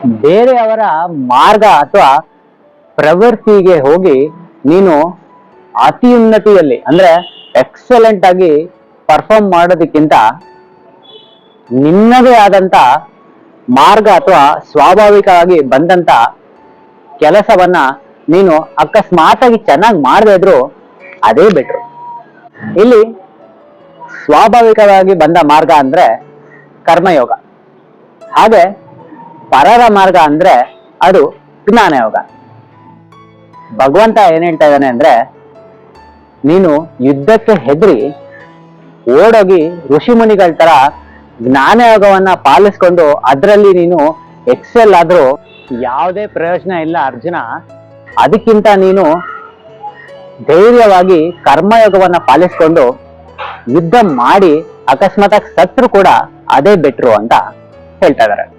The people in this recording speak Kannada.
ಬೇರೆಯವರ ಮಾರ್ಗ ಅಥವಾ ಪ್ರವೃತ್ತಿಗೆ ಹೋಗಿ ನೀನು ಅತಿ ಉನ್ನತಿಯಲ್ಲಿ ಅಂದ್ರೆ ಎಕ್ಸಲೆಂಟ್ ಆಗಿ ಪರ್ಫಾರ್ಮ್ ಮಾಡೋದಕ್ಕಿಂತ ನಿನ್ನದೇ ಆದಂತ ಮಾರ್ಗ ಅಥವಾ ಸ್ವಾಭಾವಿಕವಾಗಿ ಬಂದಂತ ಕೆಲಸವನ್ನ ನೀನು ಅಕಸ್ಮಾತಾಗಿ ಚೆನ್ನಾಗಿ ಮಾಡದೇ ಇದ್ರು ಅದೇ ಬೆಟ್ರು. ಇಲ್ಲಿ ಸ್ವಾಭಾವಿಕವಾಗಿ ಬಂದ ಮಾರ್ಗ ಅಂದ್ರೆ ಕರ್ಮಯೋಗ, ಹಾಗೆ ಪರರ ಮಾರ್ಗ ಅಂದ್ರೆ ಅದು ಜ್ಞಾನಯೋಗ. ಭಗವಂತ ಏನ್ ಹೇಳ್ತಾ ಇದ್ದಾನೆ ಅಂದ್ರೆ, ನೀನು ಯುದ್ಧಕ್ಕೆ ಹೆದರಿ ಓಡೋಗಿ ಋಷಿ ಮುನಿಗಳ ತರ ಜ್ಞಾನಯೋಗವನ್ನ ಪಾಲಿಸ್ಕೊಂಡು ಅದರಲ್ಲಿ ನೀನು ಎಕ್ಸೆಲ್ ಆದ್ರೂ ಯಾವುದೇ ಪ್ರಯೋಜನ ಇಲ್ಲ ಅರ್ಜುನ. ಅದಕ್ಕಿಂತ ನೀನು ಧೈರ್ಯವಾಗಿ ಕರ್ಮಯೋಗವನ್ನ ಪಾಲಿಸ್ಕೊಂಡು ಯುದ್ಧ ಮಾಡಿ ಅಕಸ್ಮಾತ್ ಸತ್ರು ಕೂಡ ಅದೇ ಬೆಟ್ರು ಅಂತ ಹೇಳ್ತಾ ಇದಾರೆ.